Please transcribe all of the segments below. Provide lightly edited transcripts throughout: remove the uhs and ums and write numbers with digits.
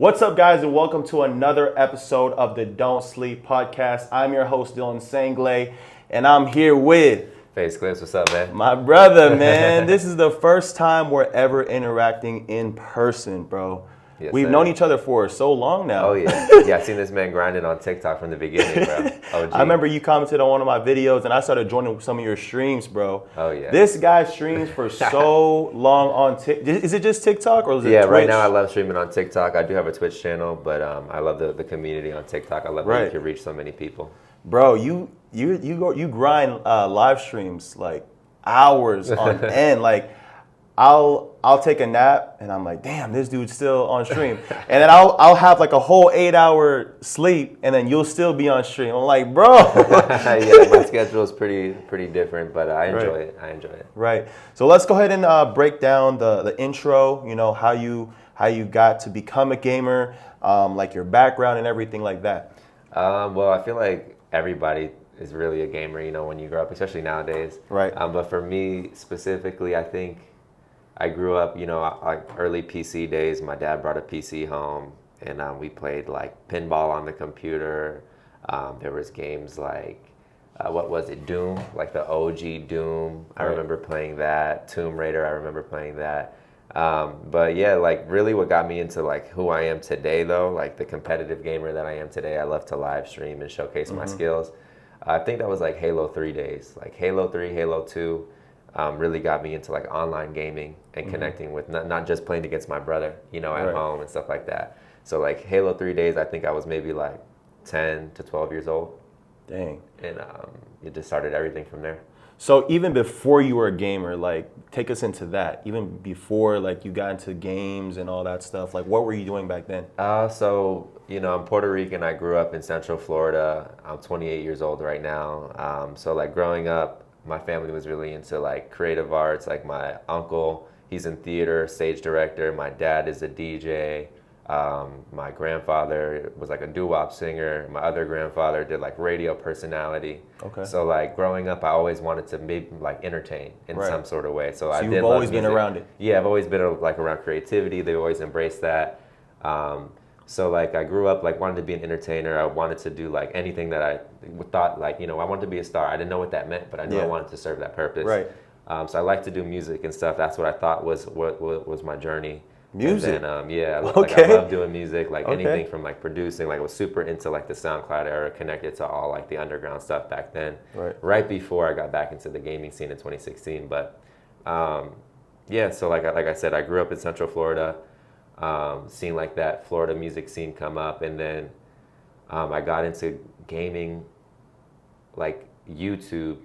What's up, guys, and welcome to another episode of the Don't Sleep podcast. I'm your host, DSanglay, and I'm here with FAZE, CLIPZ, what's up, man? my brother, man. This is the first time we're ever interacting in person, bro. Yes, We've sir. known each other for so long now. Oh, yeah. Yeah, I've seen this man grinding on TikTok from the beginning, bro. OG. I remember you commented on one of my videos, and I started joining some of your streams, bro. Oh, yeah. This guy streams for so long on TikTok. Is it just TikTok or is it Yeah, Twitch? right now I love streaming on TikTok. I do have a Twitch channel, but I love the community on TikTok. I love that you can reach so many people. Bro, you grind live streams like hours on end. Like I'll take a nap and I'm like, damn, this dude's still on stream. And then I'll have like a whole 8-hour sleep and then you'll still be on stream. I'm like, bro. Yeah, my schedule is pretty different, but I enjoy it. I enjoy it. Right. So let's go ahead and break down the intro. You know how you got to become a gamer, like your background and everything like that. Well, I feel like everybody is really a gamer, you know, when you grow up, especially nowadays. Right. But for me specifically, I think I grew up, you know, like early PC days. My dad brought a PC home, and we played like pinball on the computer. There was games like, what was it, Doom, like the OG Doom. I remember playing that. Tomb Raider, I remember playing that. But yeah, like really what got me into like who I am today though, like the competitive gamer that I am today, I love to live stream and showcase my skills. I think that was like Halo 3 days, like Halo 3, Halo 2. Really got me into like online gaming and connecting with not just playing against my brother, you know, at home and stuff like that. So like Halo 3 days, I think I was maybe like 10 to 12 years old. Dang. And it just started everything from there. So even before you were a gamer, like take us into that. Even before like you got into games and all that stuff, like what were you doing back then? So, you know, I'm Puerto Rican. I grew up in Central Florida. I'm 28 years old right now. So like growing up, my family was really into like creative arts. Like my uncle, he's in theater, stage director. My dad is a DJ. My grandfather was like a doo-wop singer. My other grandfather did like radio personality. Okay. So like growing up, I always wanted to maybe like entertain in some sort of way. So I did. You've always been around it. Yeah, I've always been like around creativity. They've always embraced that. So like I grew up like wanted to be an entertainer. I wanted to do like anything that I thought like, you know, I wanted to be a star. I didn't know what that meant, but I knew I wanted to serve that purpose. Right. So I like to do music and stuff. That's what I thought was what was my journey. Music. And then, yeah, like I love doing music, like anything from like producing. Like I was super into like the SoundCloud era, connected to all like the underground stuff back then. Right before I got back into the gaming scene in 2016. But yeah, so like I said, I grew up in Central Florida. Seeing like that Florida music scene come up, and then I got into gaming, like YouTube,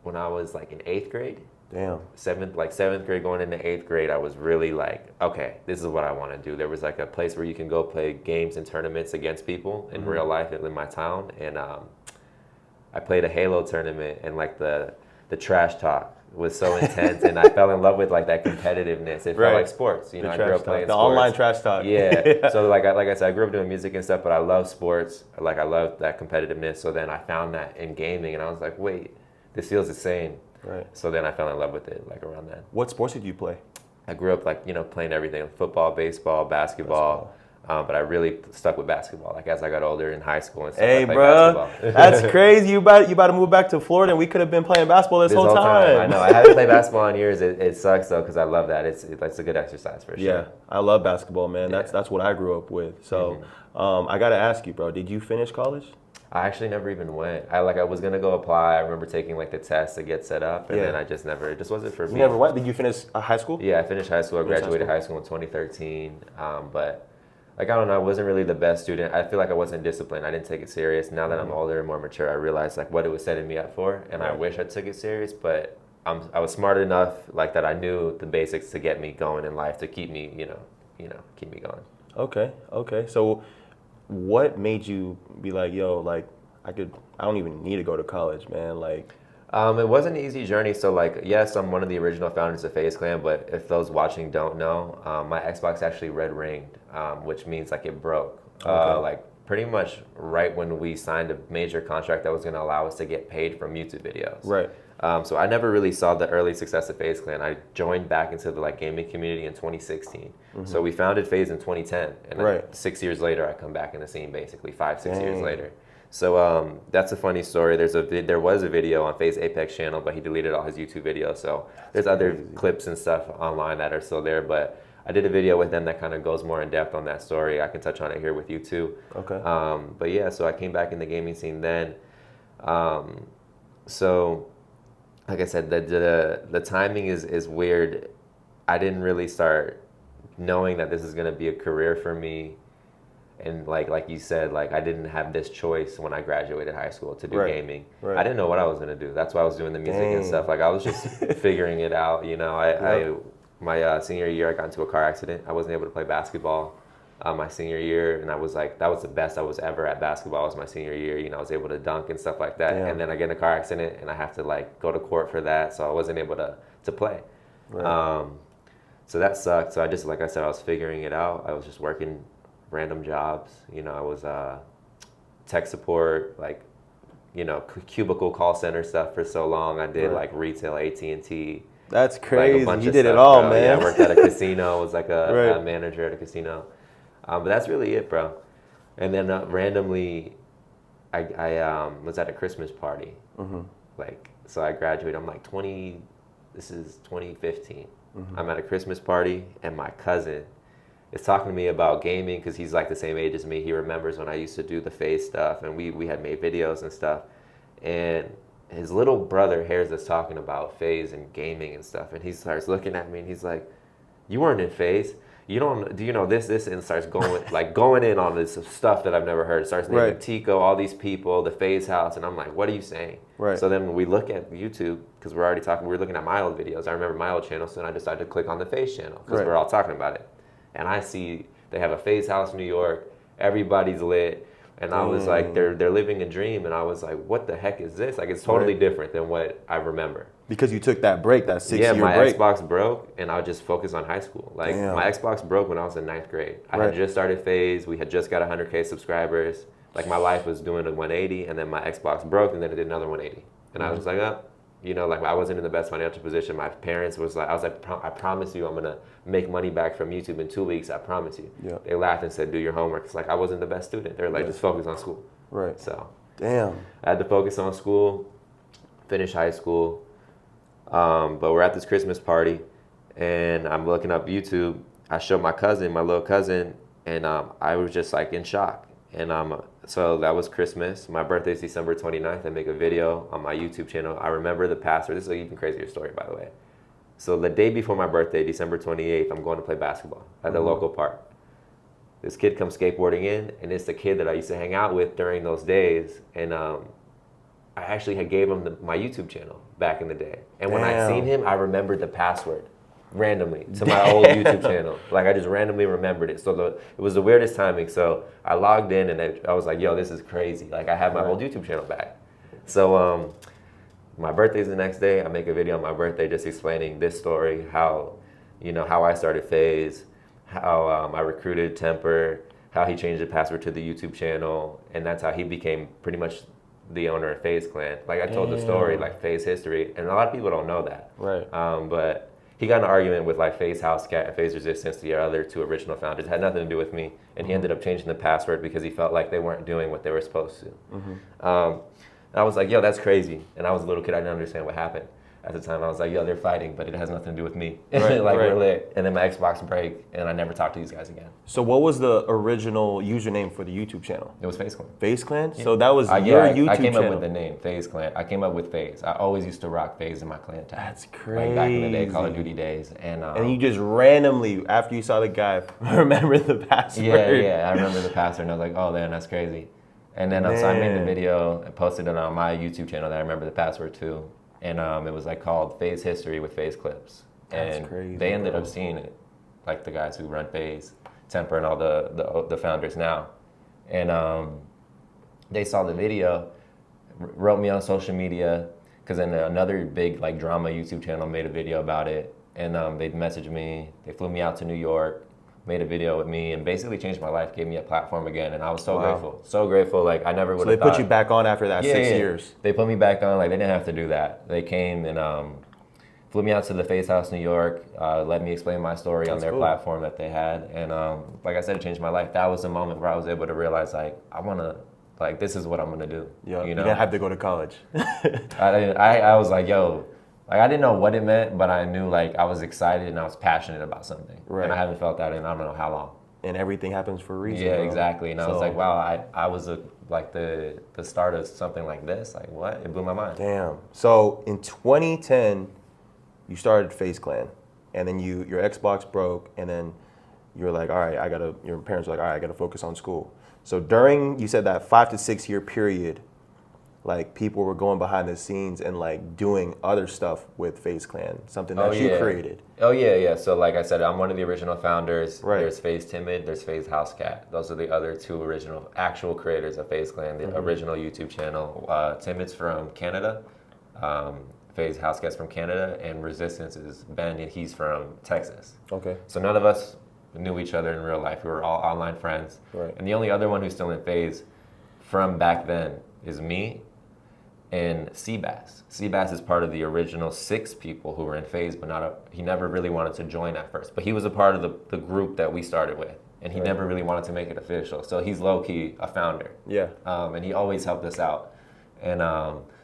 when I was like in 8th grade. Damn. Seventh grade going into 8th grade, I was really like, okay, this is what I want to do. There was like a place where you can go play games and tournaments against people in real life in my town, and I played a Halo tournament, and like the trash talk was so intense, and I fell in love with like that competitiveness. It felt like sports, you know. I grew up playing the sports. online trash talk. Yeah. So like I said, I grew up doing music and stuff, but I love sports. Like I love that competitiveness. So then I found that in gaming, and I was like, wait, this feels the same. Right. So then I fell in love with it, like around that. What sports did you play? I grew up like, you know, playing everything: football, baseball, basketball. But I really stuck with basketball. Like as I got older in high school and stuff. Hey, bro, that's crazy. You about to move back to Florida, and we could have been playing basketball this whole time. I know. I haven't played basketball in years. It sucks though, because I love that. It's a good exercise for sure. Yeah, I love basketball, man. That's what I grew up with. So I got to ask you, bro, did you finish college? I actually never even went. I was gonna go apply. I remember taking like the test to get set up, and then I just never. It just wasn't for me. You never went? Did you finish high school? Yeah, I finished high school. I graduated high school in 2013. But like I don't know, I wasn't really the best student. I feel like I wasn't disciplined. I didn't take it serious. Now that I'm older and more mature, I realized like what it was setting me up for, and I wish I took it serious. But I was smart enough like that I knew the basics to get me going in life, to keep me, keep me going. Okay. So what made you be like, yo, like I don't even need to go to college, man? Like, it wasn't an easy journey. So like, yes, I'm one of the original founders of FaZe Clan, but if those watching don't know, my Xbox actually red ringed, which means like it broke. Like pretty much right when we signed a major contract that was going to allow us to get paid from YouTube videos. Right. So I never really saw the early success of FaZe Clan. I joined back into the like gaming community in 2016. So we founded FaZe in 2010, and then 6 years later, I come back in the scene. Basically, 5-6 years later. So that's a funny story. There was a video on FaZe Apex channel, but he deleted all his YouTube videos. So there's other clips and stuff online that are still there. But I did a video with them that kind of goes more in depth on that story. I can touch on it here with you too. Okay. But yeah, so I came back in the gaming scene then. So like I said, the timing is weird. I didn't really start knowing that this is gonna be a career for me. And like you said, like I didn't have this choice when I graduated high school to do gaming. I didn't know what I was gonna do. That's why I was doing the music and stuff. Like I was just figuring it out. You know, my senior year, I got into a car accident. I wasn't able to play basketball my senior year, and I was like, that was the best I was ever at basketball. Was my senior year. You know, I was able to dunk and stuff like that. And then I get in a car accident, and I have to like go to court for that, so I wasn't able to play. So that sucked. So I just, like I said, I was figuring it out. I was just working random jobs. You know, I was tech support, like, you know, cubicle call center stuff for so long. I did like retail, AT&T. That's crazy. Like you did it all, man. Yeah, I worked at a casino. Was like a manager at a casino. But that's really it, bro. And then randomly, I was at a Christmas party. Like, so I graduated. I'm like 20. This is 2015. I'm at a Christmas party, and my cousin is talking to me about gaming because he's like the same age as me. He remembers when I used to do the FaZe stuff, and we had made videos and stuff. And his little brother hears us talking about FaZe and gaming and stuff, and he starts looking at me, and he's like, "You weren't in FaZe. You don't? Do you know this?" And starts going in on this stuff that I've never heard. Starts naming Tico, all these people, the FaZe house, and I'm like, "What are you saying?" So then we look at YouTube because we're already talking. We're looking at my old videos. I remember my old channel, so then I decided to click on the FaZe channel because we're all talking about it. And I see they have a FaZe house in New York. Everybody's lit. And I was like, they're living a dream. And I was like, what the heck is this? Like, it's totally different than what I remember. Because you took that break, that 6-year break. Yeah, my Xbox broke, and I would just focus on high school. Like, my Xbox broke when I was in 9th grade. I had just started FaZe. We had just got 100K subscribers. Like, my life was doing a 180, and then my Xbox broke, and then it did another 180. And I was like, you know, like I wasn't in the best financial position. My parents was like, I was like, I promise you I'm going to make money back from YouTube in 2 weeks. I promise you. They laughed and said, do your homework. It's like, I wasn't the best student. They're like, just focus on school. So I had to focus on school, finish high school. But we're at this Christmas party, and I'm looking up YouTube. I showed my little cousin, and I was just like in shock. And so that was Christmas. My birthday's December 29th. I make a video on my YouTube channel. I remember the password. This is an even crazier story, by the way. So the day before my birthday, December 28th, I'm going to play basketball at the local park. This kid comes skateboarding in, and it's the kid that I used to hang out with during those days. And I actually gave him my YouTube channel back in the day. And when I seen him, I remembered the password randomly to my old YouTube channel. Like, I just randomly remembered it. So it was the weirdest timing. So I logged in, and I was like, yo, this is crazy. Like, I have my old YouTube channel back. So my birthday's the next day. I make a video on my birthday just explaining this story, how I started FaZe, how I recruited Temper, how he changed the password to the YouTube channel, and that's how he became pretty much the owner of FaZe Clan. Like, I told the story, like FaZe history, and a lot of people don't know that. But he got in an argument with like FaZe House Cat and FaZe Resistance, the other two original founders. It had nothing to do with me, and he ended up changing the password because he felt like they weren't doing what they were supposed to. I was like, yo, that's crazy. And I was a little kid, I didn't understand what happened. At the time, I was like, yo, they're fighting, but it has nothing to do with me. We're lit. And then my Xbox break, and I never talked to these guys again. So what was the original username for the YouTube channel? It was FaZe Clan. FaZe Clan? Yeah. So that was your YouTube channel. I came up with the name, FaZe Clan. I came up with FaZe. I always used to rock FaZe in my clan tag. That's crazy. Like back in the day, Call of Duty days. And you just randomly, after you saw the guy, remember the password. Yeah, I remember the password, and I was like, oh, man, that's crazy. And then so I made the video and posted it on my YouTube channel that I remember the password too. And it was like called FaZe History with FaZe Clips. And that's crazy, they ended up seeing it, like the guys who run FaZe, Temper, and all the founders now. And they saw the video, wrote me on social media, because then another big like drama YouTube channel made a video about it. And they messaged me. They flew me out to New York. made a video with me, and basically changed my life, gave me a platform again, and I was so Wow. grateful. So grateful, like I never would So have they put you back on after that 6 years. They put me back on, like they didn't have to do that. They came and flew me out to the FAZE House, New York, let me explain my story on their platform that they had, and like I said, it changed my life. That was the moment where I was able to realize, like, I want to, like, this is what I'm gonna do. Yeah, you you know? didn't have to go to college. I was like, yo, like I didn't know what it meant, but I knew like I was excited and I was passionate about something. Right. And I haven't felt that in I don't know how long. And everything happens for a reason. Yeah, bro. exactly. And I was So- like, wow, I was like the start of something like this. Like what? It blew my mind. Damn. So in 2010, you started FaZe Clan, and then your Xbox broke, and then you were like, all right, your parents were like, all right, I gotta focus on school. So during, you said that 5 to 6 year period, like people were going behind the scenes and like doing other stuff with FaZe Clan, something that you created. Oh yeah. So like I said, I'm one of the original founders. Right. There's FaZe Timid, there's FaZe Housecat. Those are the other two original actual creators of FaZe Clan, the original YouTube channel. Timid's from Canada. FaZe Housecat's from Canada, and Resistance is Ben, and he's from Texas. Okay. So none of us knew each other in real life. We were all online friends. Right. And the only other one who's still in FaZe from back then is me and Seabass. Seabass is part of the original 6 people who were in FaZe, but he never really wanted to join at first. But he was a part of the group that we started with, and he never really wanted to make it official. So he's low-key a founder. Yeah. And he always helped us out. And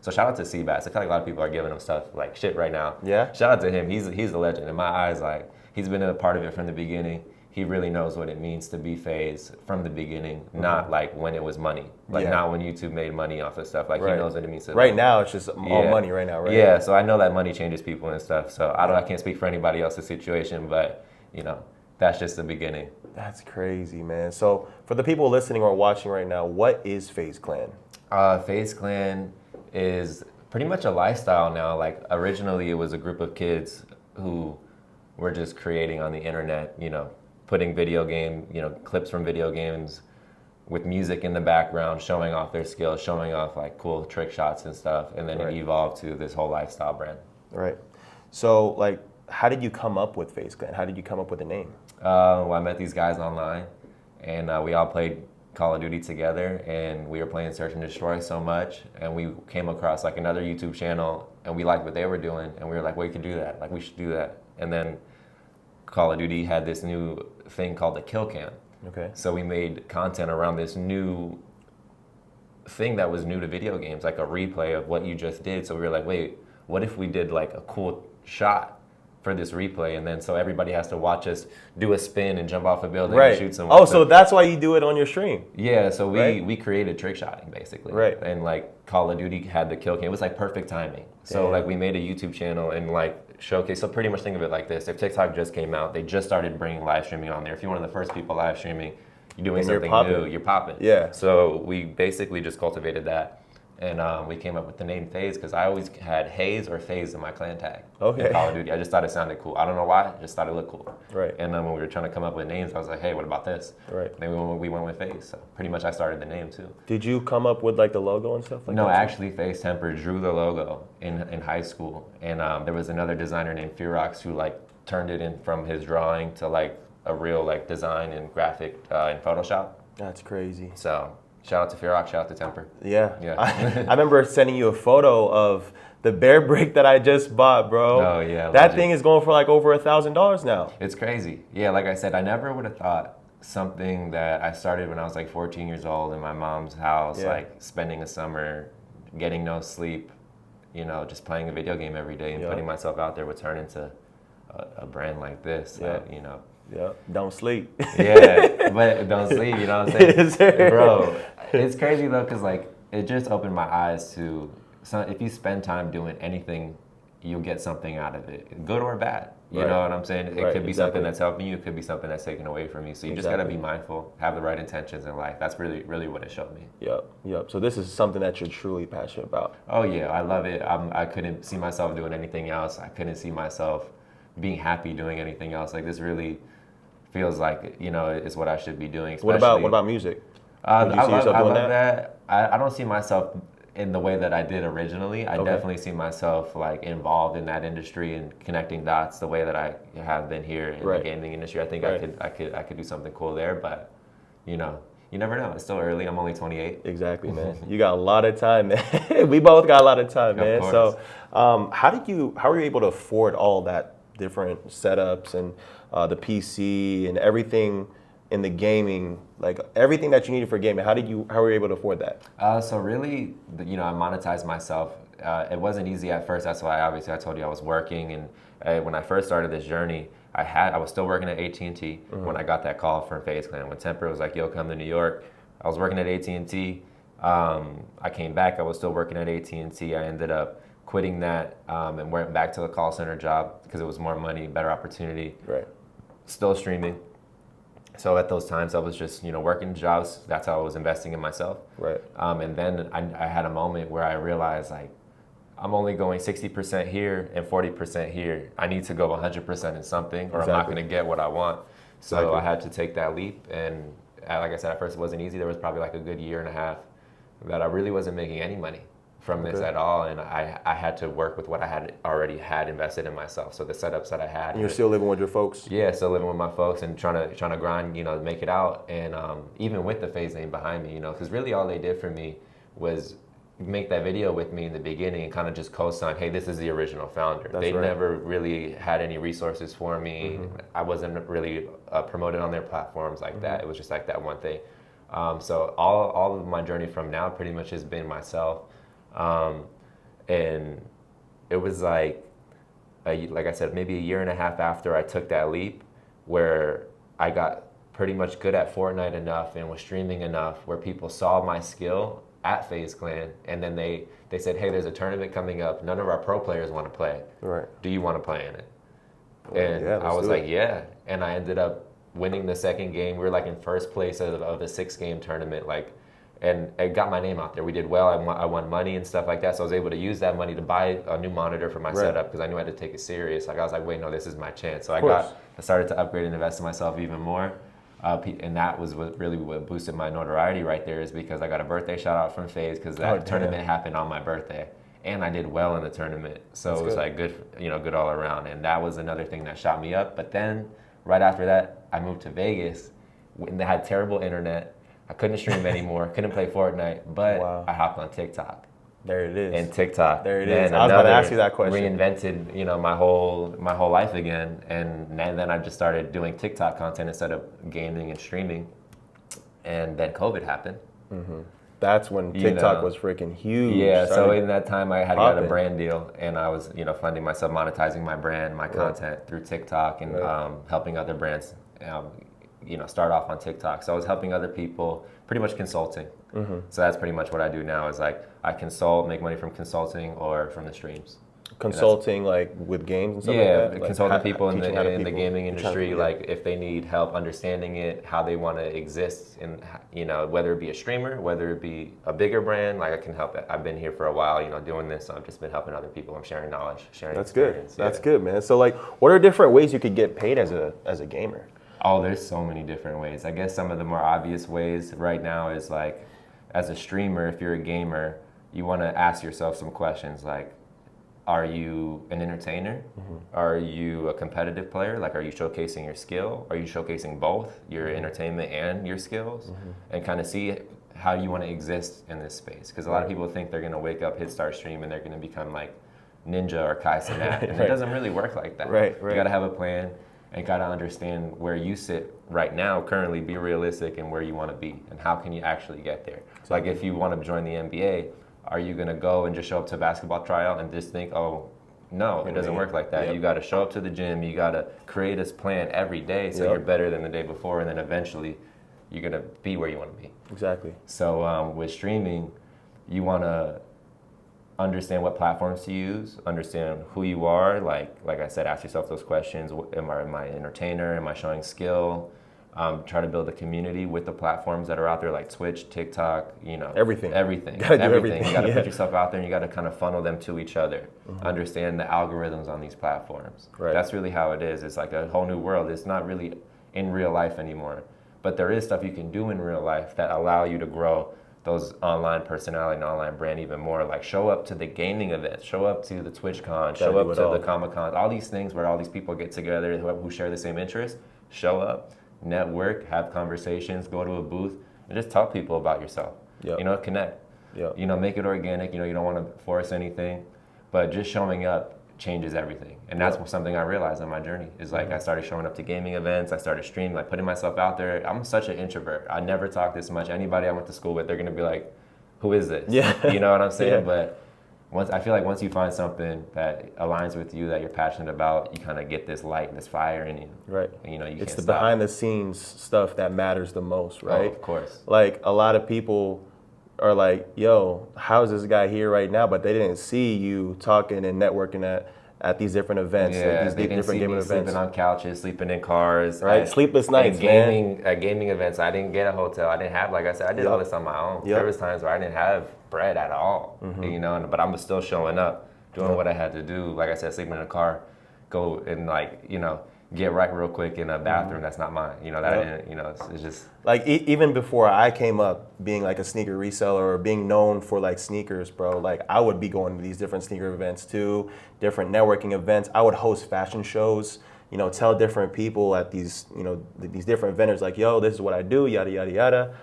so shout out to Seabass. I feel like a lot of people are giving him stuff like shit right now. Yeah. Shout out to him. He's a legend. In my eyes, like he's been a part of it from the beginning. He really knows what it means to be FaZe from the beginning, not like when it was money. Like not when YouTube made money off of stuff. Like he knows what it means to Right now, it's just all money right now, right? Yeah, so I know that money changes people and stuff. So I can't speak for anybody else's situation, but you know, that's just the beginning. That's crazy, man. So for the people listening or watching right now, what is FaZe Clan? FaZe Clan is pretty much a lifestyle now. Like originally it was a group of kids who were just creating on the internet, you know, putting clips from video games with music in the background, showing off their skills, showing off like cool trick shots and stuff. And then it evolved to this whole lifestyle brand. Right. So like, how did you come up with FaZe Clan? How did you come up with the name? Well, I met these guys online, and we all played Call of Duty together, and we were playing Search and Destroy so much, and we came across like another YouTube channel, and we liked what they were doing, and we were like, well, we could do that. Like, we should do that. And then Call of Duty had this new thing called the kill cam. Okay. So we made content around this new thing that was new to video games, like a replay of what you just did. So we were like, wait, what if we did like a cool shot for this replay, and then so everybody has to watch us do a spin and jump off a building and shoot someone. Oh, so that's why you do it on your stream. Yeah, so we created trick shotting basically. Right. And like Call of Duty had the kill cam. It was like perfect timing. So like we made a YouTube channel and like showcase. So pretty much think of it like this. If TikTok just came out, they just started bringing live streaming on there. If you're one of the first people live streaming, you're doing something new, you're popping. Yeah. So we basically just cultivated that. And we came up with the name FaZe because I always had Haze or FaZe in my clan tag. Okay. In Call of Duty. I just thought it sounded cool. I don't know why, I just thought it looked cool. Right. And then when we were trying to come up with names, I was like, hey, what about this? Right. And we went with FaZe. So pretty much I started the name too. Did you come up with like the logo and stuff like No, that? actually FaZe Temper drew the logo in high school. And there was another designer named Ferox who like turned it in from his drawing to like a real like design and graphic in Photoshop. That's crazy. So shout out to Ferox, shout out to Temper. Yeah. Yeah. I remember sending you a photo of the bear brick that I just bought, bro. Oh, yeah. That thing is going for like over $1,000 now. It's crazy. Yeah, like I said, I never would have thought something that I started when I was like 14 years old in my mom's house, like spending a summer, getting no sleep, you know, just playing a video game every day and putting myself out there would turn into a brand like this that, you know. Yeah, don't sleep. Yeah, but don't sleep, you know what I'm saying? Yes, sir. Bro, it's crazy though, because like, it just opened my eyes to, if you spend time doing anything, you'll get something out of it, good or bad. You know what I'm saying? It could be something that's helping you, it could be something that's taken away from you. So you just gotta be mindful, have the right intentions in life. That's really, really what it showed me. Yep. So this is something that you're truly passionate about. Oh yeah, I love it. I couldn't see myself doing anything else. I couldn't see myself being happy doing anything else. Like this really feels like, you know, it's what I should be doing. What about music? I love doing that. I don't see myself in the way that I did originally. I definitely see myself like involved in that industry and connecting dots the way that I have been here in the gaming industry. I think I could do something cool there, but you know, you never know. It's still early. I'm only 28. Exactly, man. You got a lot of time, man. We both got a lot of time, man. So, how were you able to afford all that different setups and the PC and everything in the gaming, like everything that you needed for gaming? How were you able to afford that? So really, you know, I monetized myself. It wasn't easy at first. That's why obviously I told you I was working, and when I first started this journey, I was still working at AT&T when I got that call from FAZE Clan. When Temper was like, "Yo, come to New York," I was working at AT&T. I came back. I was still working at AT&T. I ended up quitting that and went back to the call center job because it was more money, better opportunity. Right. Still streaming. So at those times, I was just, you know, working jobs. That's how I was investing in myself. Right. And then I had a moment where I realized, like, I'm only going 60% here and 40% here. I need to go 100% in something, or I'm not going to get what I want. So I had to take that leap. And like I said, at first it wasn't easy. There was probably like a good year and a half that I really wasn't making any money from this at all, and I had to work with what I had already had invested in myself. So the setups that I had. And you're still living with your folks? Yeah, still living with my folks and trying to grind, you know, to make it out. And even with the FAZE name behind me, you know, because really all they did for me was make that video with me in the beginning and kind of just co-sign, hey, this is the original founder. They never really had any resources for me. I wasn't really promoted on their platforms like that. It was just like that one thing. So all of my journey from now pretty much has been myself. And it was like I said, maybe a year and a half after I took that leap, where I got pretty much good at Fortnite enough and was streaming enough where people saw my skill at FaZe Clan, and then they said, hey, there's a tournament coming up. None of our pro players want to play. Right. Do you want to play in it? And I was like, yeah. And I ended up winning the second game. We were like in first place of a 6-game tournament, like. And it got my name out there. We did well. I won money and stuff like that. So I was able to use that money to buy a new monitor for my setup because I knew I had to take it serious. Like I was like, wait, no, this is my chance. So I started to upgrade and invest in myself even more. And that was what boosted my notoriety right there, is because I got a birthday shout out from FaZe because that tournament happened on my birthday. And I did well in the tournament. So it was like good all around. And that was another thing that shot me up. But then right after that, I moved to Vegas and they had terrible internet. I couldn't stream anymore, couldn't play Fortnite, but I hopped on TikTok. There it is. And TikTok. There it is. I was about to ask you that question. Reinvented, you know, my whole life again, and then I just started doing TikTok content instead of gaming and streaming. And then COVID happened. That's when TikTok was freaking huge. Yeah, so in that time I had got a brand deal, and I was, you know, funding myself, monetizing my brand, my content through TikTok, and helping other brands. You know, start off on TikTok. So I was helping other people, pretty much consulting. So that's pretty much what I do now, is like I consult, make money from consulting or from the streams. Consulting like with games and stuff like that? Yeah, consulting people in the gaming industry, like if they need help understanding it, how they want to exist, and you know, whether it be a streamer, whether it be a bigger brand, like I can help it. I've been here for a while, you know, doing this, so I've just been helping other people. I'm sharing knowledge, sharing experience. That's good, man. So like, what are different ways you could get paid as a gamer? Oh, there's so many different ways. I guess some of the more obvious ways right now is like, as a streamer, if you're a gamer, you want to ask yourself some questions like, are you an entertainer? Are you a competitive player? Like, are you showcasing your skill? Are you showcasing both your entertainment and your skills? And kind of see how you want to exist in this space. Because a lot of people think they're going to wake up, hit start stream, and they're going to become like Ninja or Kai Cenat. And it doesn't really work like that. You got to have a plan. And gotta understand where you sit right now, currently, be realistic, and where you want to be, and how can you actually get there. So like if you want to join the NBA, are you gonna go and just show up to a basketball tryout and just think, oh, no, it doesn't work like that. You gotta show up to the gym, you gotta create this plan every day so you're better than the day before, and then eventually you're gonna be where you want to be. Exactly. So with streaming, you wanna understand what platforms to use, understand who you are. Like I said, ask yourself those questions. Am I an entertainer? Am I showing skill? Try to build a community with the platforms that are out there, like Twitch, TikTok, you know. Everything. You gotta do everything. You gotta put yourself out there, and you gotta kind of funnel them to each other. Understand the algorithms on these platforms. That's really how it is. It's like a whole new world. It's not really in real life anymore. But there is stuff you can do in real life that allow you to grow those online personality and online brand even more. Like show up to the gaming events, show up to the TwitchCon, show up to the Comic Cons, all these things where all these people get together who share the same interests. Show up, network, have conversations, go to a booth, and just tell people about yourself. Yep. You know, connect. Yep. You know, make it organic. You know, you don't want to force anything, but just showing up changes everything. And that's something I realized on my journey is like I started showing up to gaming events, I started streaming, like putting myself out there. I'm such an introvert. I never talk this much. Anybody I went to school with, they're gonna be like, who is this? Yeah. You know what I'm saying? Yeah. But I feel like once you find something that aligns with you, that you're passionate about, you kind of get this light, this fire in you. Right. You know, it's the stop. behind the scenes stuff that matters the most, right? Oh, of course. Like a lot of people are like, yo, how's this guy here right now? But they didn't see you talking and networking at these different events, yeah, these different gaming events. Sleeping on couches, sleeping in cars. Right, sleepless nights, man. At gaming events, I didn't get a hotel. I didn't have, like I said, I did all this on my own. There was times where I didn't have bread at all, you know, but I was still showing up, doing what I had to do. Like I said, sleeping in a car, go and like, you know, get right real quick in a bathroom that's not mine. You know, that I didn't, you know, it's just. Like even before I came up being like a sneaker reseller or being known for like sneakers, bro, like I would be going to these different sneaker events too, different networking events. I would host fashion shows, you know, tell different people at these, you know, these different vendors like, yo, this is what I do, yada, yada, yada.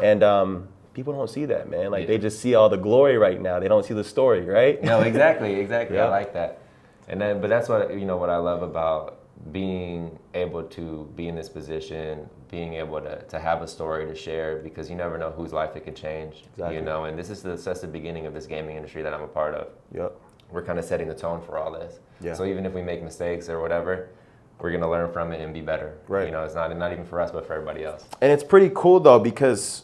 And people don't see that, man. Like they just see all the glory right now. They don't see the story, right? No, exactly. I like that. And then, but that's what, you know, what I love about being able to be in this position, being able to have a story to share, because you never know whose life it could change. Exactly. You know, and this is that's the beginning of this gaming industry that I'm a part of. Yep. We're kind of setting the tone for all this. Yeah. So even if we make mistakes or whatever, we're gonna learn from it and be better. Right. You know, it's not even for us, but for everybody else. And it's pretty cool though, because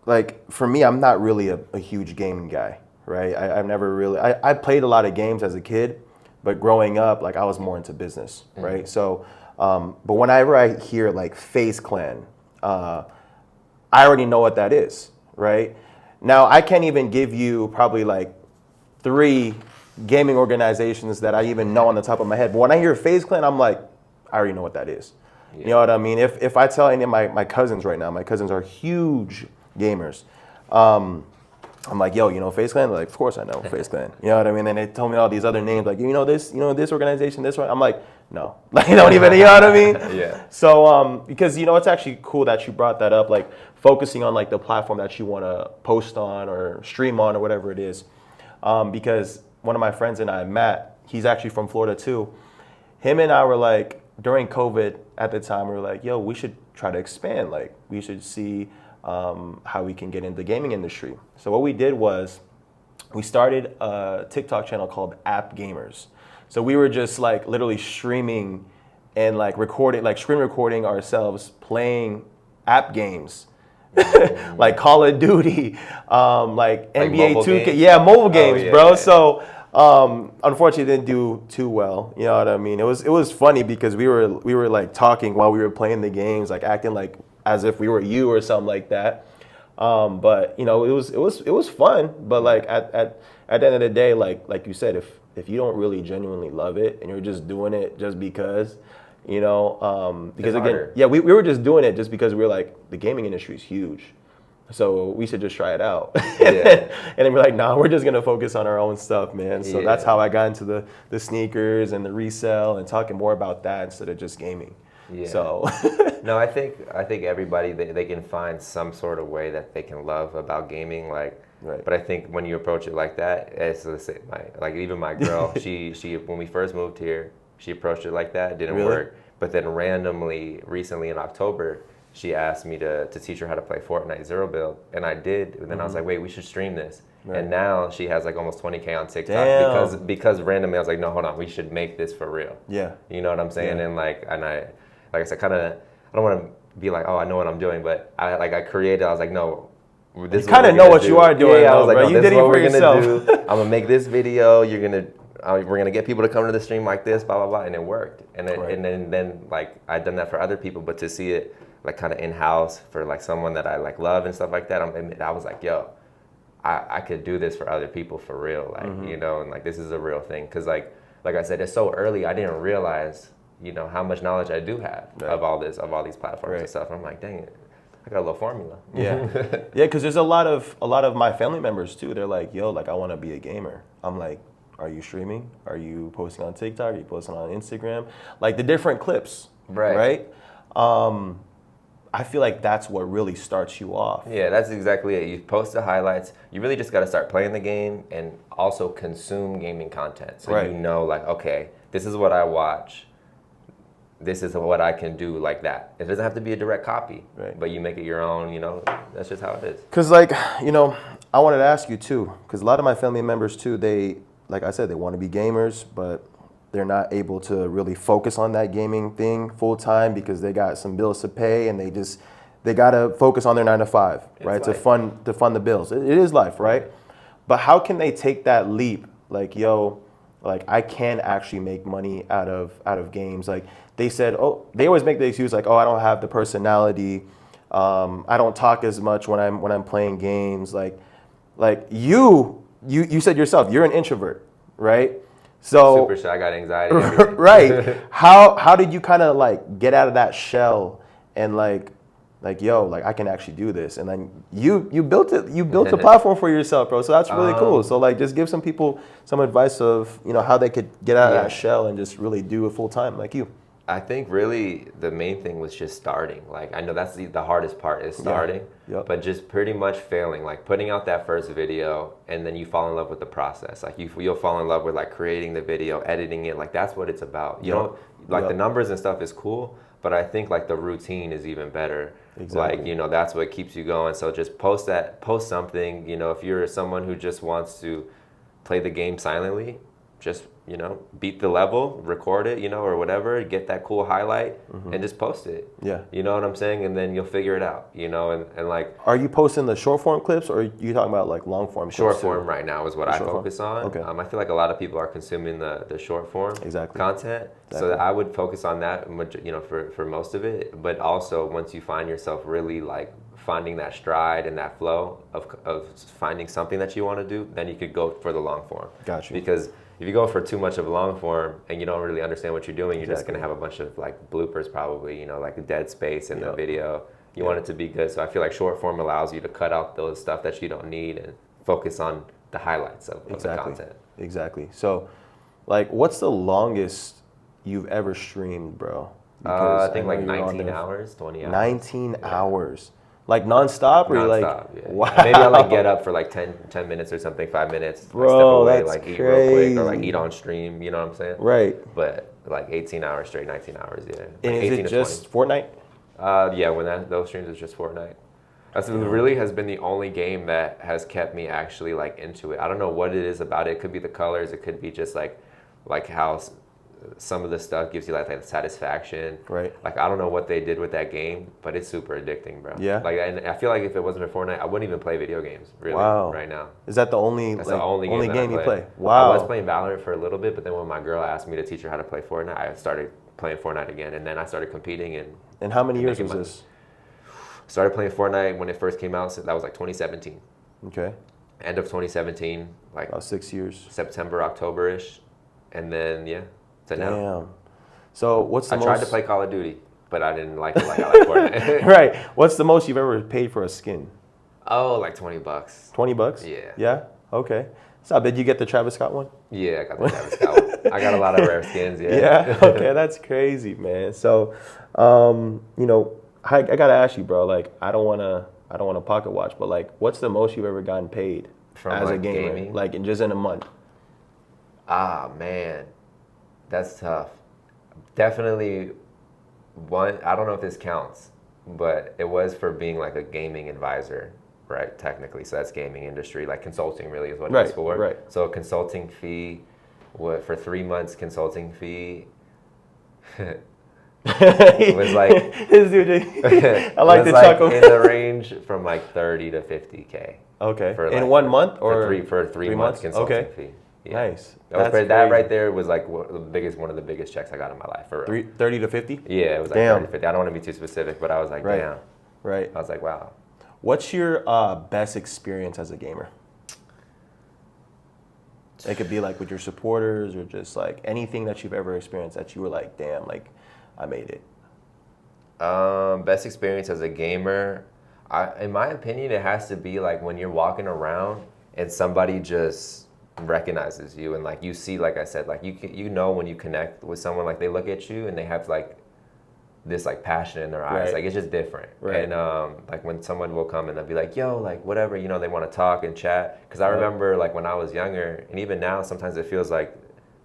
like for me, I'm not really a huge gaming guy, right? I've never really, I played a lot of games as a kid, but growing up, like I was more into business, right? So, but whenever I hear like FAZE Clan, I already know what that is, right? Now I can't even give you probably like 3 gaming organizations that I even know on the top of my head. But when I hear FAZE Clan, I'm like, I already know what that is. Yeah. You know what I mean? If I tell any of my cousins right now, my cousins are huge gamers. I'm like, yo, you know FAZE Clan? They're like, of course I know FAZE Clan. You know what I mean? And they told me all these other names, like, you know this organization, this one. I'm like, no, like, you don't even, you know what I mean? Yeah. So, because, you know, it's actually cool that you brought that up, like focusing on like the platform that you want to post on or stream on or whatever it is. Because one of my friends and I, Matt, he's actually from Florida too. Him and I were like, during COVID at the time, we were like, yo, we should try to expand. Like, we should see how we can get into the gaming industry. So what we did was we started a TikTok channel called App Gamers. So we were just like literally streaming and like recording, like screen recording ourselves playing app games. Like Call of Duty, like NBA 2K, games? Yeah, mobile games, yeah, bro. yeah. So unfortunately, it didn't do too well. You know what I mean? It was funny because we were like talking while we were playing the games, like acting like as if we were you or something like that. But you know, it was fun. But like at the end of the day, like you said, if you don't really genuinely love it and you're just doing it just because. You know, because again, yeah, we were just doing it just because we were like, the gaming industry is huge, so we should just try it out. And then we're like, nah, we're just gonna focus on our own stuff, man. So that's how I got into the sneakers and the resale and talking more about that instead of just gaming. Yeah. So no, I think everybody they can find some sort of way that they can love about gaming, like. Right. But I think when you approach it like that, it's like even my girl, she when we first moved here. She approached it like that, it didn't work. But then randomly, recently in October, she asked me to teach her how to play Fortnite Zero Build. And I did. And then I was like, wait, we should stream this. Right. And now she has like almost 20K on TikTok. Because randomly I was like, no, hold on, we should make this for real. Yeah. You know what I'm saying? Yeah. And like I said, I don't want to be like, oh, I know what I'm doing. But I created, I was like, no. This you kind of know what you are doing. Yeah, I was like, no, you did it for yourself. I'm going to make this video. We're gonna get people to come to the stream like this, blah blah blah, and it worked. And then like I'd done that for other people, but to see it like kind of in house for like someone that I like love and stuff like that, I was like, yo, I could do this for other people for real, like you know, and like this is a real thing. Cause like I said, it's so early, I didn't realize how much knowledge I do have of all these platforms and stuff. And I'm like, dang it. I got a little formula. Yeah, yeah, because there's a lot of my family members too. They're like, yo, like I want to be a gamer. I'm like, are you streaming? Are you posting on TikTok? Are you posting on Instagram? Like the different clips, right? I feel like that's what really starts you off. Yeah, that's exactly it. You post the highlights. You really just got to start playing the game and also consume gaming content. So you know, like, okay, this is what I watch. This is what I can do like that. It doesn't have to be a direct copy, but you make it your own, you know, that's just how it is. Because, like, you know, I wanted to ask you, too, because a lot of my family members, too, they, like I said, they want to be gamers, but they're not able to really focus on that gaming thing full time because they got some bills to pay and they got to focus on their 9 to 5, right? To fund the bills. It is life, right? But how can they take that leap? Like, yo, like I can actually make money out of games. Like they said, oh, they always make the excuse like, oh, I don't have the personality. I don't talk as much when I'm playing games. Like you said yourself, you're an introvert, right? So super shy, I got anxiety. Everything. Right. How did you kind of like get out of that shell and like yo, like I can actually do this, and then you built it. You built a platform for yourself, bro. So that's really cool. So like, just give some people some advice of how they could get out of that shell and just really do it full time, like you. I think really the main thing was just starting. Like I know that's the hardest part is starting, but just pretty much failing. Like putting out that first video, and then you fall in love with the process. Like you'll fall in love with like creating the video, editing it. Like that's what it's about. You know, like the numbers and stuff is cool, but I think like the routine is even better. Exactly. Like, that's what keeps you going. So just post something, if you're someone who just wants to play the game silently, just, beat the level, record it, or whatever, get that cool highlight and just post it. Yeah. You know what I'm saying? And then you'll figure it out, and like. Are you posting the short form clips or are you talking about like long form clips? Short form right now is what I focus on. Okay. I feel like a lot of people are consuming the short form content. So I would focus on that, for most of it. But also once you find yourself really like finding that stride and that flow of finding something that you want to do, then you could go for the long form. Got you. Because if you go for too much of long form and you don't really understand what you're doing, you're just going to have a bunch of like bloopers probably, like a dead space in the video. You want it to be good. So I feel like short form allows you to cut out those stuff that you don't need and focus on the highlights of the content. Exactly. So like what's the longest you've ever streamed, bro? I think like 19 hours, 20 hours. 19 hours. Like nonstop or nonstop, like, yeah. wow. Maybe I'll like get up for like 10 minutes or something, 5 minutes. Bro, step away, that's like eat crazy. real quick or like eat on stream, you know what I'm saying? Right. But like 18 hours straight, 19 hours, yeah. And like is it just Fortnite? Yeah, when those streams is just Fortnite. That's really has been the only game that has kept me actually like into it. I don't know what it is about it. It could be the colors. It could be just like how some of the stuff gives you like satisfaction. Right. Like I don't know what they did with that game, but it's super addicting, bro. Yeah. Like and I feel like if it wasn't for Fortnite, I wouldn't even play video games really right now. Is that the only the only game you play? Wow. I was playing Valorant for a little bit, but then when my girl asked me to teach her how to play Fortnite, I started playing Fortnite again, and then I started competing And how many years was this? Started playing Fortnite when it first came out. So that was like 2017. Okay. End of 2017, like about 6 years. September, October-ish, and then to now. Damn. So what's the most? I tried to play Call of Duty, but I didn't like it like I like Fortnite. Right. What's the most you've ever paid for a skin? Oh, like $20. $20? Yeah. Yeah. Okay. So did you get the Travis Scott one? Yeah, I got the Travis Scott one. I got a lot of rare skins. Yeah. Yeah. Okay, that's crazy, man. So, I gotta ask you, bro. Like, I don't wanna pocket watch, but like, what's the most you've ever gotten paid as a gamer? Gaming? Like, just in a month? Ah, man, that's tough. Definitely one. I don't know if this counts, but it was for being like a gaming advisor, right? Technically, so that's gaming industry. Like consulting, really is what it was for. Right. So a consulting fee, for 3 months consulting fee. It was like this dude. I like the chuckle. In the range from like 30 to 50K. Okay. For in 1 month or for three months consulting fee. Yeah. Nice. That right there was like one of the biggest checks I got in my life. For 30 to 50? Yeah, it was like 30 to 50. I don't want to be too specific, but I was like, damn. Right. I was like, wow. What's your best experience as a gamer? It could be like with your supporters or just like anything that you've ever experienced that you were like, damn, like I made it. Best experience as a gamer. In my opinion, it has to be like when you're walking around and somebody just recognizes you, and like you see, like I said, like you know when you connect with someone, like they look at you and they have like this like passion in their eyes, like it's just different. And like when someone will come and they'll be like, yo, like whatever, you know, they want to talk and chat. Because I remember like when I was younger, and even now sometimes it feels like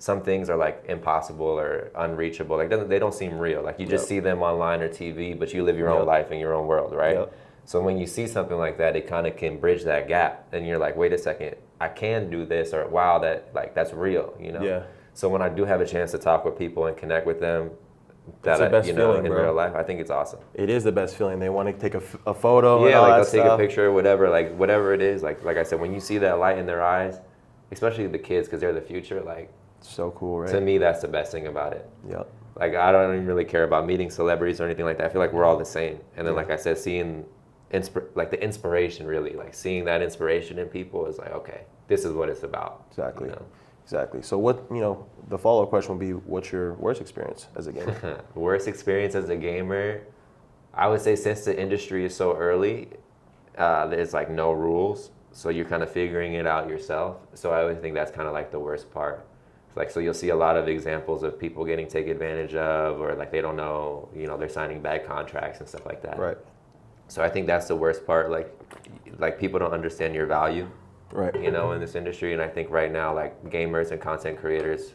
some things are like impossible or unreachable, like they don't seem real, like you just see them online or TV, but you live your own life in your own world, right? So when you see something like that, it kind of can bridge that gap, and you're like, wait a second, I can do this, or wow, that like that's real, you know? So when I do have a chance to talk with people and connect with them, that's the best feeling, in bro. real life, I think it's awesome. It is the best feeling. They want to take a photo. Yeah, and all like that they'll stuff. take a picture, whatever, like whatever it is. Like I said, when you see that light in their eyes, especially the kids, because they're the future. Like, so cool, right? To me, that's the best thing about it. Yep. Like I don't even really care about meeting celebrities or anything like that. I feel like we're all the same. And then, like I said, seeing like the inspiration, really, like seeing that inspiration in people is like, okay, this is what it's about. Exactly. You know? Exactly. So what, you know, the follow-up question would be, what's your worst experience as a gamer? Worst experience as a gamer, I would say since the industry is so early, there's like no rules. So you're kind of figuring it out yourself. So I always think that's kind of like the worst part. Like, so you'll see a lot of examples of people getting taken advantage of, or like they don't know, you know, they're signing bad contracts and stuff like that. Right. So I think that's the worst part. Like people don't understand your value. Right. You know, in this industry. And I think right now, like gamers and content creators,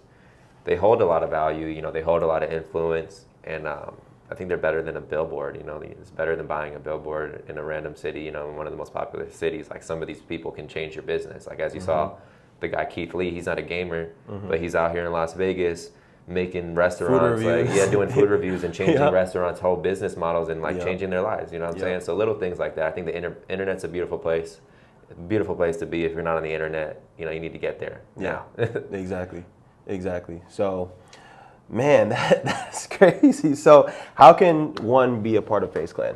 they hold a lot of value, you know, they hold a lot of influence. And I think they're better than a billboard, you know, it's better than buying a billboard in a random city, you know, in one of the most popular cities. Like some of these people can change your business. Like as you saw, the guy Keith Lee, he's not a gamer, but he's out here in Las Vegas making restaurants, doing food reviews and changing restaurants' whole business models and like changing their lives, you know what I'm saying? So little things like that. I think the internet's a beautiful place to be. If you're not on the internet, you know, you need to get there. Yeah, exactly. So, man, that's crazy. So, how can one be a part of FaZe Clan?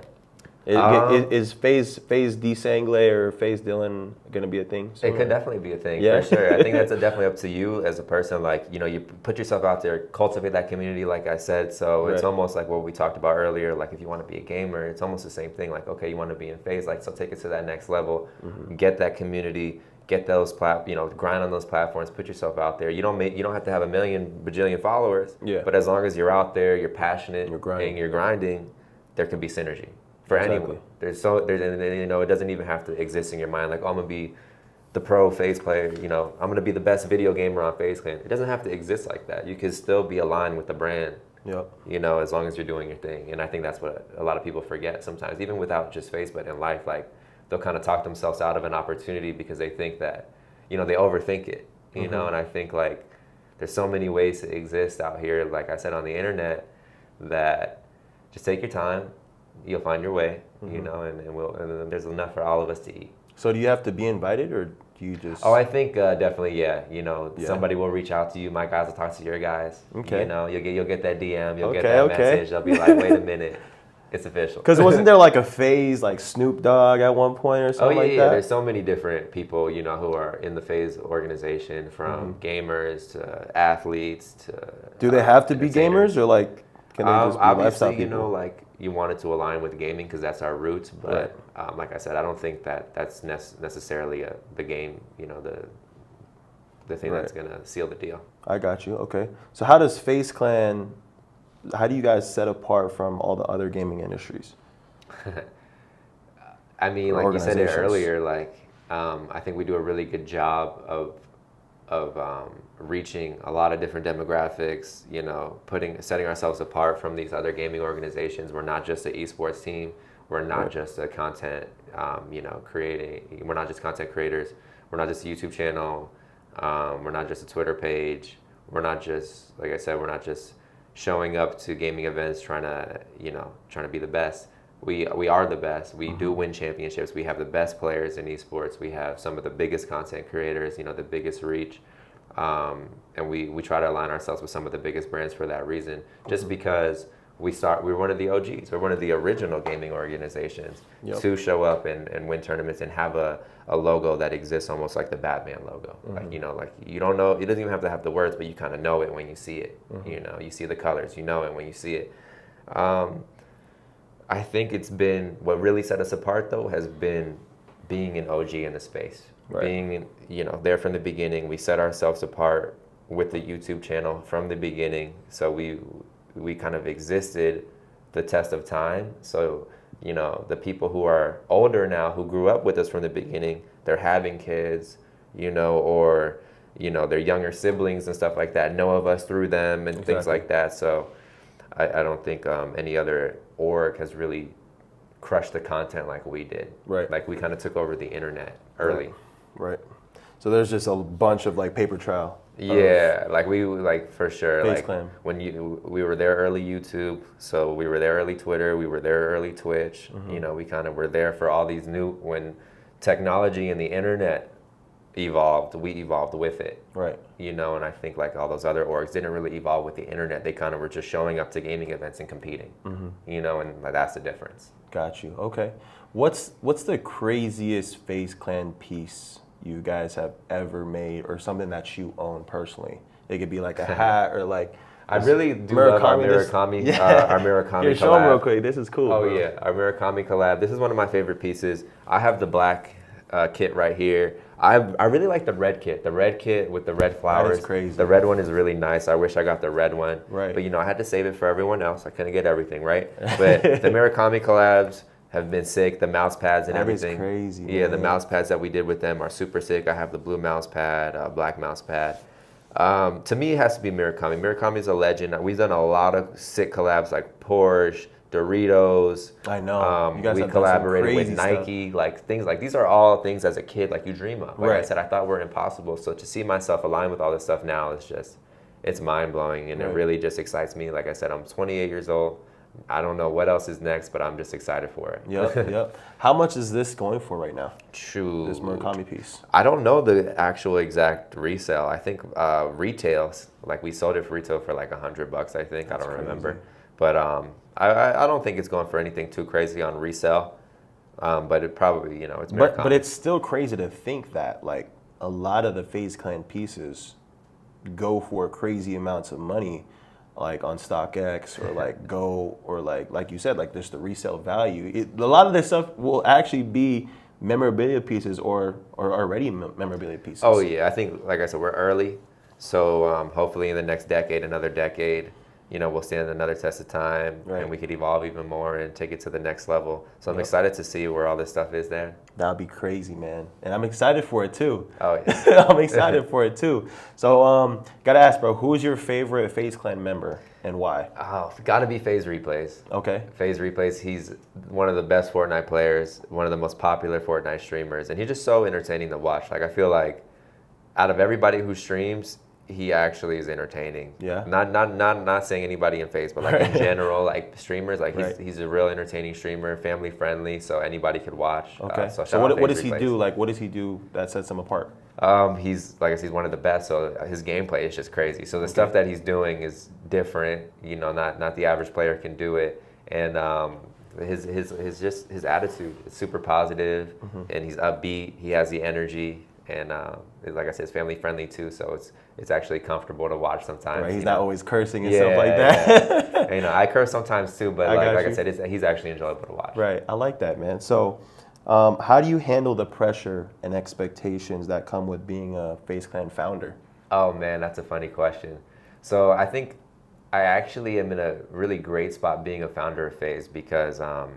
Is FaZe DSanglay or FaZe Dylan going to be a thing? It could definitely be a thing, for sure. I think that's definitely up to you as a person. Like, you know, you put yourself out there, cultivate that community, like I said. So it's almost like what we talked about earlier. Like, if you want to be a gamer, it's almost the same thing. Like, okay, you want to be in FaZe, like, so take it to that next level. Get that community, get those grind on those platforms, put yourself out there. You don't have to have a million bajillion followers. Yeah. But as long as you're out there, you're passionate, and you're grinding, there can be synergy. For anyone, there's you know, it doesn't even have to exist in your mind. Like, oh, I'm gonna be the pro FaZe player. You know, I'm gonna be the best video gamer on FaZe Clan. It doesn't have to exist like that. You can still be aligned with the brand. Yep. You know, as long as you're doing your thing. And I think that's what a lot of people forget sometimes, even without just FaZe, but in life. Like, they'll kind of talk themselves out of an opportunity because they think that, you know, they overthink it. You know, and I think like there's so many ways to exist out here. Like I said, on the internet, that just take your time. You'll find your way, you know, and there's enough for all of us to eat. So do you have to be invited, or do you just? Oh, I think definitely, yeah. You know, somebody will reach out to you. My guys will talk to your guys. Okay. You know, you'll get that DM, you'll get that message. They'll be like, wait a minute, it's official. Because wasn't there like a FaZe, like Snoop Dogg at one point or something like that? Yeah. There's so many different people, you know, who are in the FaZe organization, from gamers to athletes to. Do they have to be gamers, or like can they just be obviously, lifestyle people? You know, like. You want it to align with gaming because that's our roots, but like I said, I don't think that's necessarily the game, you know, the thing that's gonna seal the deal. I got you. Okay, so how does FaZe Clan? How do you guys set apart from all the other gaming industries? I mean, like you said it earlier, like I think we do a really good job of reaching a lot of different demographics, you know, setting ourselves apart from these other gaming organizations. We're not just an esports team. We're not just a content, you know, we're not just content creators. We're not just a YouTube channel. We're not just a Twitter page. We're not just, like I said, we're not just showing up to gaming events trying to be the best. We are the best. We do win championships. We have the best players in esports. We have some of the biggest content creators, you know, the biggest reach. And we try to align ourselves with some of the biggest brands for that reason. Just because we're one of the OGs. We're one of the original gaming organizations to show up and win tournaments and have a logo that exists almost like the Batman logo. Like, you know, like you don't know, it doesn't even have to have the words, but you kind of know it when you see it. You know, you see the colors, you know it when you see it. I think it's been, what really set us apart though has been being an OG in the space. Right. Being, there from the beginning. We set ourselves apart with the YouTube channel from the beginning. So we kind of existed the test of time. So, the people who are older now, who grew up with us from the beginning, they're having kids, or, their younger siblings and stuff like that know of us through them and things like that. So I don't think any other org has really crushed the content like we did. Right. Like we kind of took over the internet early. Right. So there's just a bunch of like paper trail. Yeah, for sure. FaZe Like Clan. when we were there early YouTube, so we were there early Twitter, we were there early Twitch. We kind of were there for all these when technology and the internet evolved, we evolved with it. Right. And I think like all those other orgs didn't really evolve with the internet. They kind of were just showing up to gaming events and competing. And that's the difference. Got you. Okay. What's the craziest FaZe Clan piece you guys have ever made, or something that you own personally? It could be like a hat or like. I really do love our Murakami, our Murakami collab. Show them real quick. This is cool. Oh, bro. yeah, our Murakami collab. This is one of my favorite pieces. I have the black kit right here. I really like the red kit. The red kit with the red flowers. That is crazy. The red one is really nice. I wish I got the red one. Right. But I had to save it for everyone else. I couldn't get everything, right? But the Murakami collabs have been sick. The mouse pads and everything. That is crazy. Yeah, man. the mouse pads that we did with them are super sick. I have the blue mouse pad, black mouse pad. To me, it has to be Murakami. Murakami is a legend. We've done a lot of sick collabs like Porsche, Doritos. I know. You guys we have done some collaborated with crazy Nike, like things like these are all things as a kid like you dream of. Like Right. I said, I thought were impossible. So to see myself aligned with all this stuff now is just, it's mind blowing, and Right. it really just excites me. Like I said, I'm 28 years old. I don't know what else is next, but I'm just excited for it. Yep. How much is this going for right now? Shoot. This Murakami piece. I don't know the actual exact resale. I think retails, like we sold it for retail for like $100, I think. That's I don't crazy. remember. But I don't think it's going for anything too crazy on resale. But it probably, it's Murakami. But it's still crazy to think that like a lot of the FaZe Clan pieces go for crazy amounts of money, like on StockX or like Go, or like you said, like there's the resale value. A lot of this stuff will actually be memorabilia pieces or already memorabilia pieces. Oh yeah, I think like I said, we're early, so hopefully in the next decade, another decade, we'll stand another test of time, Right. and we could evolve even more and take it to the next level. So I'm excited to see where all this stuff is there. That'd be crazy, man. And I'm excited for it too. Oh yeah. I'm excited for it too. So gotta ask, bro, who's your favorite FaZe Clan member and why? Oh, gotta be FaZe Replays. Okay. FaZe Replays, he's one of the best Fortnite players, one of the most popular Fortnite streamers, and he's just so entertaining to watch. Like I feel like out of everybody who streams, he actually is entertaining. Yeah. Not saying anybody in FaZe, but like in general, like streamers, like Right. he's a real entertaining streamer, family friendly, so anybody could watch. Okay. So So shout out what FaZe does he Replays. do? Like, what does he do that sets him apart? He's like I said, he's one of the best. So his gameplay is just crazy. So the stuff that he's doing is different. Not the average player can do it. And his attitude is super positive, and he's upbeat. He has the energy, and like I said, it's family friendly too. So it's actually comfortable to watch sometimes. Right. He's not always cursing and stuff like that. Yeah. I curse sometimes too, but I got like you. I said, he's actually enjoyable to watch. Right. I like that, man. So, how do you handle the pressure and expectations that come with being a FaZe Clan founder? Oh man, that's a funny question. So I think I actually am in a really great spot being a founder of FaZe because I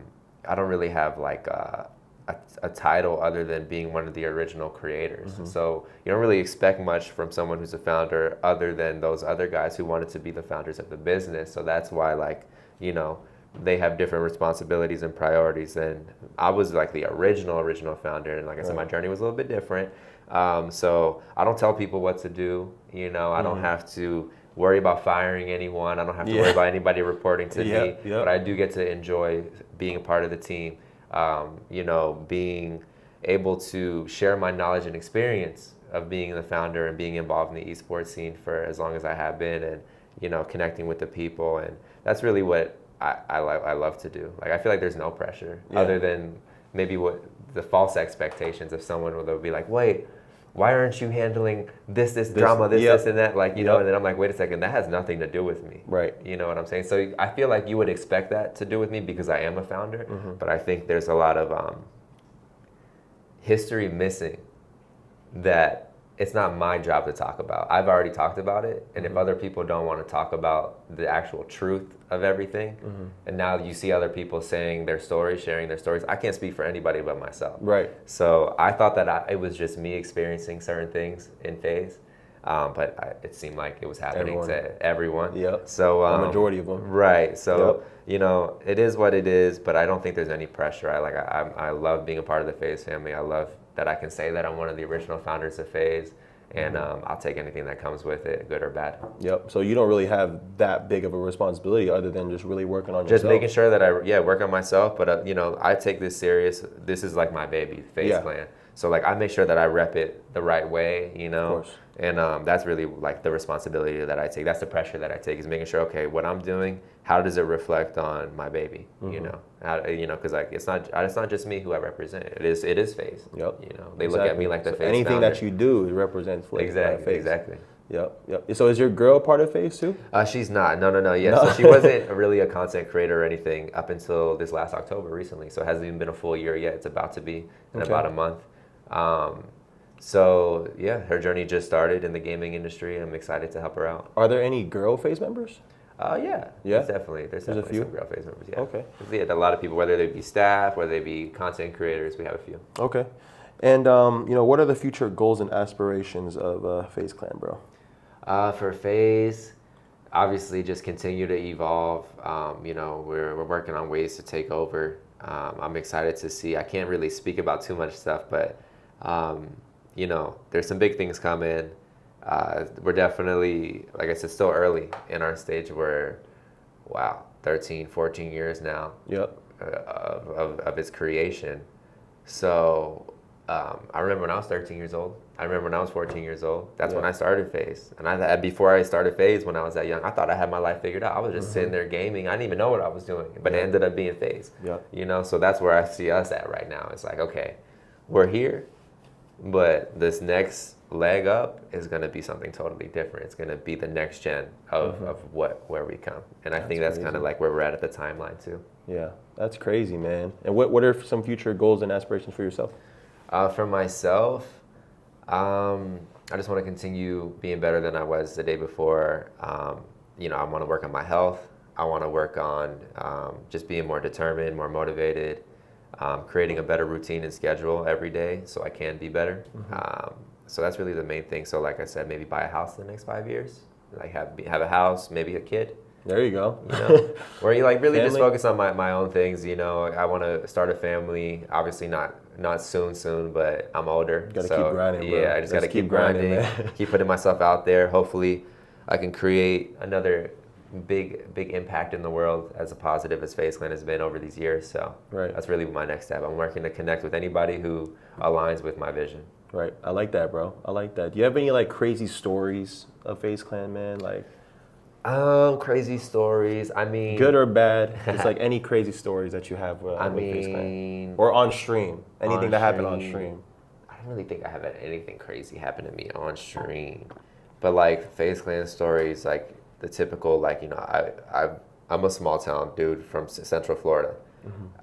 don't really have like a title other than being one of the original creators. So you don't really expect much from someone who's a founder other than those other guys who wanted to be the founders of the business. So that's why they have different responsibilities and priorities. And I was like the original founder. And like I said, my journey was a little bit different. So I don't tell people what to do. I don't have to worry about firing anyone. I don't have to worry about anybody reporting to me. But I do get to enjoy being a part of the team. Being able to share my knowledge and experience of being the founder and being involved in the esports scene for as long as I have been, and connecting with the people, and that's really what I love to do. Like I feel like there's no pressure other than maybe what the false expectations of someone where they'll be like, wait, why aren't you handling this drama, this, and that? Like, you know, and then I'm like, wait a second, that has nothing to do with me. Right. You know what I'm saying? So I feel like you would expect that to do with me because I am a founder, but I think there's a lot of history missing that it's not my job to talk about. I've already talked about it, and if other people don't want to talk about the actual truth of everything, and now you see other people saying their stories, sharing their stories, I can't speak for anybody but myself. Right. So I thought that it was just me experiencing certain things in FAZE, but it seemed like it was happening to everyone. Yep. So the majority of them. Right. So you know, it is what it is, but I don't think there's any pressure. I love being a part of the FAZE family. I love that I can say that I'm one of the original founders of FAZE, and I'll take anything that comes with it, good or bad. Yep. So you don't really have that big of a responsibility other than just really working on yourself. Just making sure that I work on myself, but you know, I take this serious. This is like my baby, FAZE Clan. So like I make sure that I rep it the right way, you know. Of course. And that's really like the responsibility that I take. That's the pressure that I take, is making sure, okay, what I'm doing, how does it reflect on my baby? You know, because like it's not just me who I represent. It is FAZE. Yep. You know, they look at me like the FAZE anything founder. that you do, it represents FAZE. Exactly. Yep. So is your girl part of FAZE too? She's not. No. Yeah. So she wasn't really a content creator or anything up until this last October recently. So it hasn't even been a full year yet. It's about to be in about a month. So yeah, her journey just started in the gaming industry. I'm excited to help her out. Are there any girl FAZE members? Yeah. There's definitely a few? some girl FAZE members. Yeah. Okay. Yeah, a lot of people, whether they be staff, whether they be content creators, we have a few. Okay. And you know, what are the future goals and aspirations of FAZE Clan, bro? For FAZE, obviously just continue to evolve. You know, we're working on ways to take over. I'm excited to see. I can't really speak about too much stuff, but you know, there's some big things coming. We're definitely, like I said, still early in our stage. We're 13, 14 years now. Yep. Of its creation. So I remember when I was 13 years old. I remember when I was 14 years old. That's when I started FAZE. And before I started FAZE, when I was that young, I thought I had my life figured out. I was just sitting there gaming. I didn't even know what I was doing, but it ended up being FAZE. Yep. You know, so that's where I see us at right now. It's like, okay, we're here, but this next leg up is going to be something totally different. It's going to be the next gen of where we come. And I think that's kind of like where we're at the timeline too. Yeah, that's crazy, man. And what are some future goals and aspirations for yourself? For myself, I just want to continue being better than I was the day before. You know, I want to work on my health. I want to work on just being more determined, more motivated, creating a better routine and schedule every day so I can be better. So that's really the main thing. So like I said, maybe buy a house in the next 5 years. Like have a house, maybe a kid. There you go. You know, where you like really just focus on my own things. You know, I want to start a family. Obviously not soon, but I'm older. Gotta keep grinding, bro. Yeah, I just gotta keep grinding, keep putting myself out there. Hopefully, I can create another big impact in the world as positive as FAZE Clan has been over these years. So that's really my next step. I'm working to connect with anybody who aligns with my vision. Right. I like that, bro. I like that. Do you have any like crazy stories of FAZE Clan, man? Like crazy stories. I mean, good or bad? It's like any crazy stories that you have with FAZE Clan, or on stream. Anything that happened on stream. I don't really think I have had anything crazy happen to me on stream, but like FAZE Clan stories, like the typical, like, you know, I'm a small town dude from Central Florida.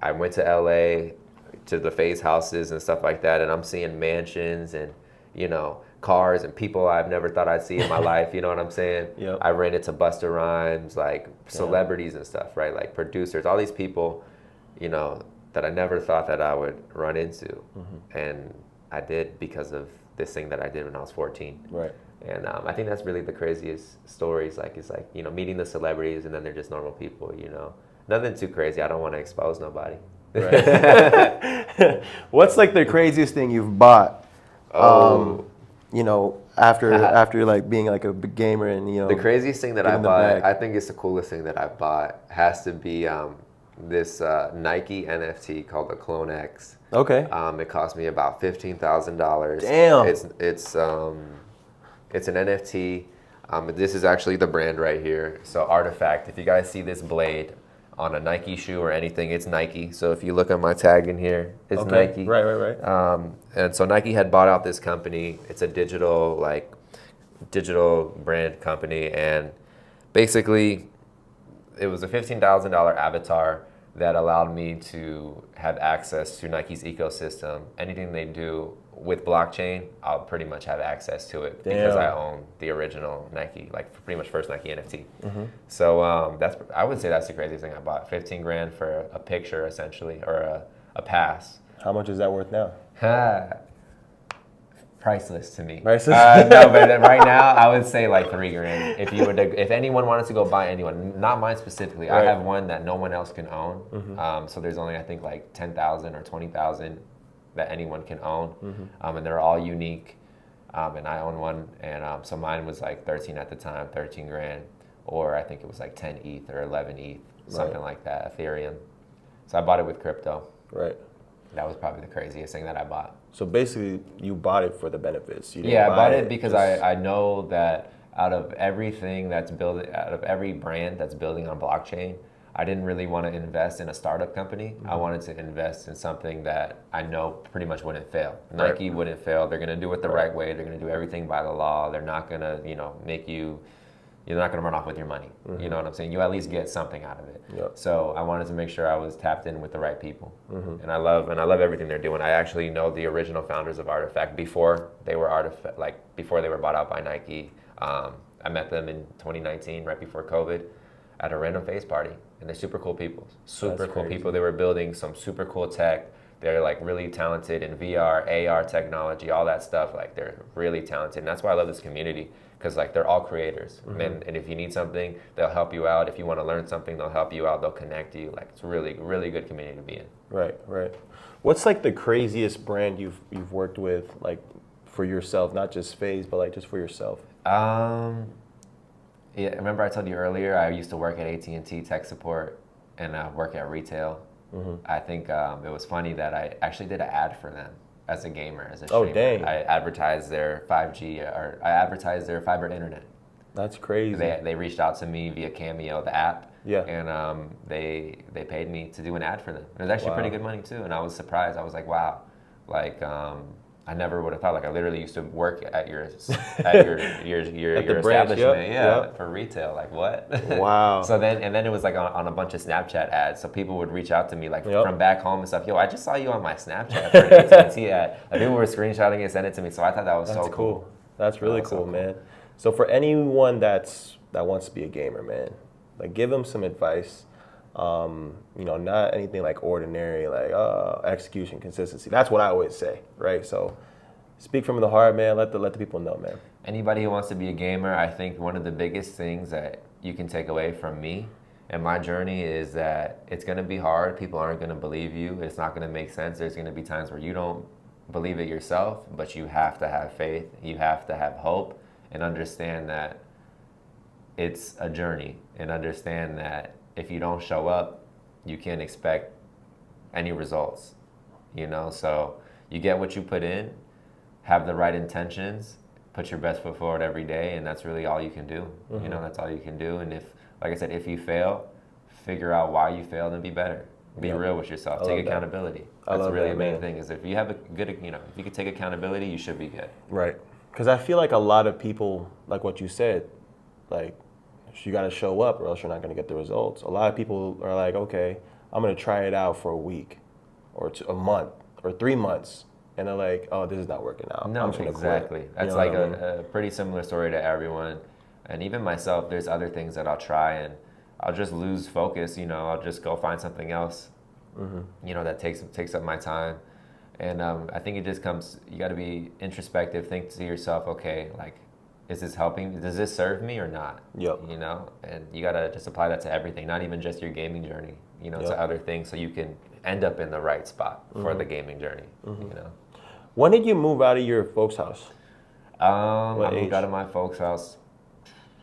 I went to LA to the FAZE houses and stuff like that, and I'm seeing mansions and, you know, cars and people I've never thought I'd see in my life, you know what I'm saying? Yep. I ran into Busta Rhymes, like celebrities and stuff, right? Like producers, all these people, you know, that I never thought that I would run into. And I did because of this thing that I did when I was 14. Right. And I think that's really the craziest stories. Like, it's like, you know, meeting the celebrities and then they're just normal people, you know. Nothing too crazy. I don't want to expose nobody. Right. What's like the craziest thing you've bought? You know, after like being like a big gamer and, you know, the craziest thing that I bought, I think it's the coolest thing that I bought, has to be this Nike NFT called the Clone X. Okay. It cost me about $15,000. Damn. It's an NFT. This is actually the brand right here. So Artifact. If you guys see this blade on a Nike shoe or anything, it's Nike. So if you look at my tag in here, it's Okay. Nike. Right. And so Nike had bought out this company. It's a digital brand company, and basically it was a $15,000 avatar that allowed me to have access to Nike's ecosystem. Anything they do with blockchain, I'll pretty much have access to it because I own the original Nike, like pretty much first Nike NFT. So I would say that's the craziest thing I bought. 15 grand for a picture essentially, or a pass. How much is that worth now? Priceless to me. Priceless? No, but right now I would say like 3 grand. If anyone wanted to go buy anyone, not mine specifically. Right. I have one that no one else can own. So there's only I think like 10,000 or 20,000 that anyone can own, and they're all unique. And I own one, and so mine was like 13 at the time, 13 grand, or I think it was like 10 ETH or 11 ETH, something like that, Ethereum. So I bought it with crypto. Right. That was probably the craziest thing that I bought. So basically, you bought it for the benefits. You didn't Yeah, I buy bought it because I know that out of everything that's built, out of every brand that's building on blockchain, I didn't really want to invest in a startup company. I wanted to invest in something that I know pretty much wouldn't fail. Nike wouldn't fail. They're going to do it the right way. They're going to do everything by the law. They're not going to, make you, you're not going to run off with your money. You know what I'm saying? You at least get something out of it. Yep. So I wanted to make sure I was tapped in with the right people. And I love everything they're doing. I actually know the original founders of Artifact before they were before they were bought out by Nike. I met them in 2019, right before COVID, at a random FAZE party. And they're super cool people. Super cool people. They were building some super cool tech. They're like really talented in VR, AR technology, all that stuff. Like they're really talented. And that's why I love this community, because like they're all creators. And if you need something, they'll help you out. If you want to learn something, they'll help you out. They'll connect you. Like it's really, really good community to be in. Right. What's like the craziest brand you've worked with, like for yourself, not just FAZE, but like just for yourself? Yeah, remember I told you earlier I used to work at AT&T tech support and work at retail. I think it was funny that I actually did an ad for them as a gamer, as a streamer. Dang. I advertised their 5G, or I advertised their fiber internet. That's crazy. They reached out to me via Cameo, the app, Yeah. and they paid me to do an ad for them. It was actually pretty good money too, and I was surprised. I was like, wow, like I never would have thought. Like I literally used to work at your establishment, for retail. Like what? Wow. So then it was like on a bunch of Snapchat ads. So people would reach out to me like from back home and stuff. Yo, I just saw you on my Snapchat for an AT&T ad. Like people were screenshotting it, sending it to me. So I thought that was so cool. That's really cool, man. So for anyone that wants to be a gamer, man, like give them some advice. Not anything like ordinary, like execution, consistency. That's what I always say, right? So speak from the heart, man. Let the people know, man. Anybody who wants to be a gamer, I think one of the biggest things that you can take away from me and my journey is that it's going to be hard. People aren't going to believe you. It's not going to make sense. There's going to be times where you don't believe it yourself, but you have to have faith. You have to have hope and understand that it's a journey, and understand that if you don't show up, you can't expect any results, So you get what you put in, have the right intentions, put your best foot forward every day, and that's really all you can do. That's all you can do. And if you fail, figure out why you failed and be better. Be real with yourself. Take accountability. That's really the main thing. Is if you have if you can take accountability, you should be good. Right. Because I feel like a lot of people, like what you said, like, you got to show up or else you're not going to get the results. A lot of people are like, okay, I'm going to try it out for a week or a month or 3 months. And they're like, oh, this is not working out. No, I'm just exactly. Quit. That's like a pretty similar story to everyone. And even myself, there's other things that I'll try and I'll just lose focus. I'll just go find something else, that takes up my time. And I think it just comes, you got to be introspective, think to yourself, okay, like, is this helping? Does this serve me or not? Yep. And you got to just apply that to everything, not even just your gaming journey, to other things, so you can end up in the right spot for the gaming journey, When did you move out of your folks' house? I moved out of my folks' house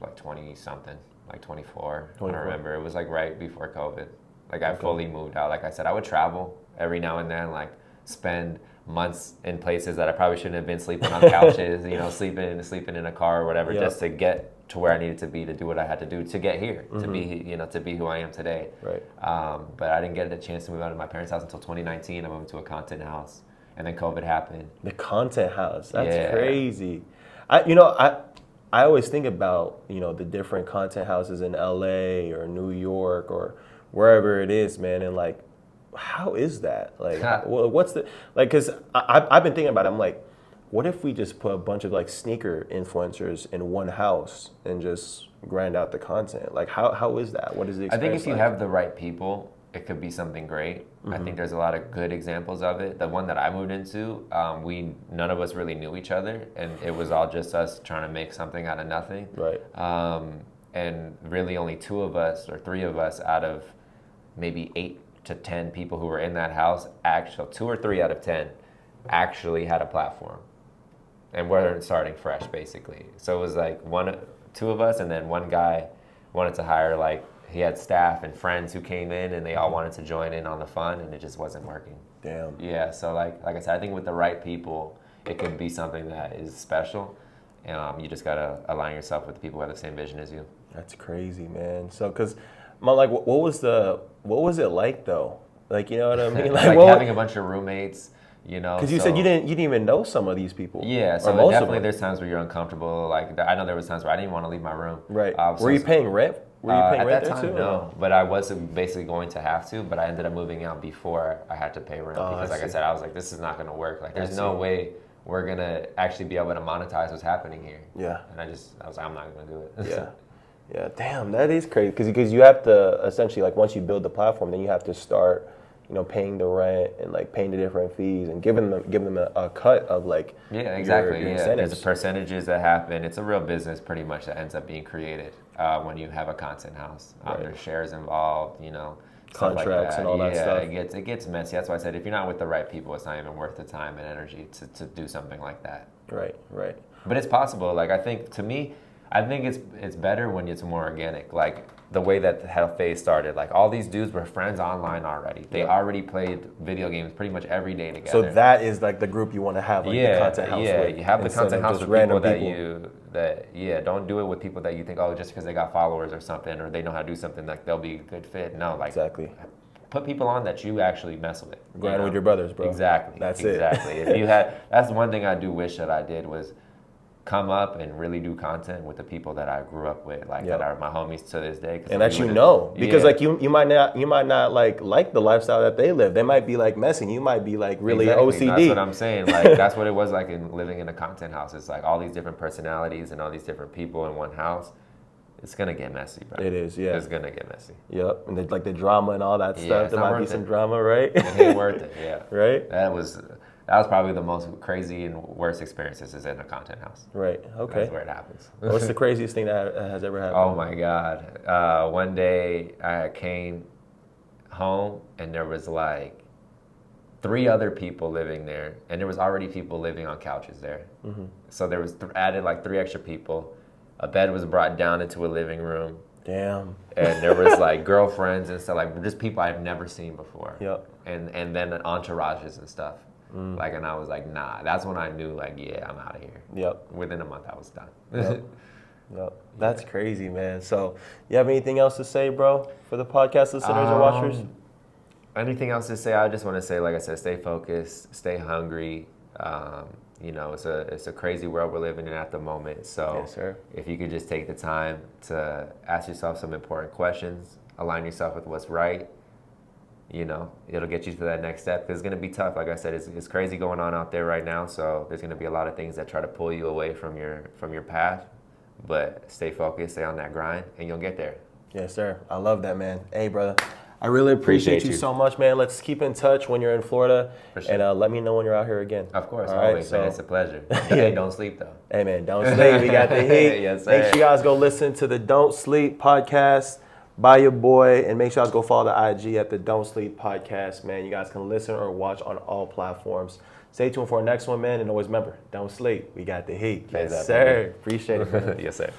like 20-something, like 24. I don't remember. It was like right before COVID. Like I fully moved out. Like I said, I would travel every now and then, like spend months in places that I probably shouldn't have been, sleeping on couches, sleeping in a car or whatever, just to get to where I needed to be to do what I had to do to get here, to be, you know, to be who I am today. Right. But I didn't get the chance to move out of my parents' house until 2019. I moved to a content house, and then COVID happened. The content house. That's Yeah. crazy. I always think about, you know, the different content houses in LA or New York or wherever it is, man, and like, how is that? Like, what's the, like, because I've been thinking about it. I'm like, what if we just put a bunch of like sneaker influencers in one house and just grind out the content? Like, how is that? What is the I think experience if you like? have the right people, it could be something great. I think there's a lot of good examples of it. The one that I moved into, none of us really knew each other, and it was all just us trying to make something out of nothing. Right. And really only 2 of us or 3 of us out of maybe 8 to 10 people who were in that house, actually 2 or 3 out of 10 actually had a platform. And we're starting fresh, basically. So it was like 2 of us, and then one guy wanted to hire, like, he had staff and friends who came in, and they all wanted to join in on the fun, and it just wasn't working. Damn. Yeah, so like I said, I think with the right people, it could be something that is special. You just gotta align yourself with the people who have the same vision as you. That's crazy, man. So, cause, like, what was it like though? Like, you know what I mean? Like having a bunch of roommates, you know. Because you said you didn't even know some of these people. Yeah, so definitely there's times where you're uncomfortable. Like, I know there was times where I didn't want to leave my room. Right. Were you paying rent? Were you paying at rent that there time, too? no, but I was basically going to have to. But I ended up moving out before I had to pay rent because, like I said, I was like, this is not going to work. Like, there's no way we're gonna actually be able to monetize what's happening here. Yeah. And I was like, I'm not going to do it. Yeah. Yeah. Damn, that is crazy. Because you have to essentially, like, once you build the platform, then you have to start, you know, paying the rent and like paying the different fees and giving them a cut of like exactly your there's the percentages that happen. It's a real business pretty much that ends up being created when you have a content house. There's shares involved, you know, contracts and all that stuff. It gets messy. That's why I said if you're not with the right people, it's not even worth the time and energy to do something like that. Right. But it's possible. Like, I think to me, it's better when it's more organic. Like the way that FAZE started, like all these dudes were friends online already. They already played video games pretty much every day together. So that is like the group you want to have, like the content house with. You have the content house with people don't do it with people that you think, oh, just because they got followers or something, or they know how to do something, like they'll be a good fit. No, like put people on that you actually mess with. Grind with your brothers, bro. Exactly. If you had, that's one thing I do wish that I did was come up and really do content with the people that I grew up with, like that are my homies to this day. And that you know, because like you might not like the lifestyle that they live. They might be like messing. You might be like really OCD. That's what I'm saying. Like that's what it was like in living in a content house. It's like all these different personalities and all these different people in one house. It's gonna get messy, bro. It is, yeah. It's gonna get messy. Yep, and like the drama and all that stuff. There might be some drama, right? It ain't worth it. Yeah. Right. That was probably the most crazy and worst experiences is in a content house. Right. Okay. That's where it happens. What's the craziest thing that has ever happened? Oh my God. One day I came home and there was like 3 other people living there, and there was already people living on couches there. Mm-hmm. So there was added like 3 extra people. A bed was brought down into a living room. Damn. And there was like girlfriends and stuff, like just people I've never seen before. Yep. And then entourages and stuff. Like, and I was like, nah. That's when I knew, like, yeah, I'm out of here. Yep. Within a month, I was done. Yep. That's crazy, man. So, you have anything else to say, bro, for the podcast listeners and watchers? Anything else to say? I just want to say, like I said, stay focused, stay hungry. You know, it's a crazy world we're living in at the moment. So, yes, sir. If you could just take the time to ask yourself some important questions, align yourself with what's right, you know, it'll get you to that next step. It's going to be tough. Like I said, it's crazy going on out there right now. So there's going to be a lot of things that try to pull you away from your path. But stay focused, stay on that grind, and you'll get there. Yes, sir. I love that, man. Hey, brother, I really appreciate you so much, man. Let's keep in touch when you're in Florida. For sure. And let me know when you're out here again. Of course, always, man. It's a pleasure. Hey, don't sleep, though. Hey, man, don't sleep. We got the heat. Yes, sir. Make sure you guys go listen to the Don't Sleep podcast by your boy, and make sure you guys go follow the IG at the Don't Sleep podcast, man. You guys can listen or watch on all platforms. Stay tuned for our next one, man, and always remember, don't sleep. We got the heat. Yes, sir. Appreciate it, man. Yes, sir.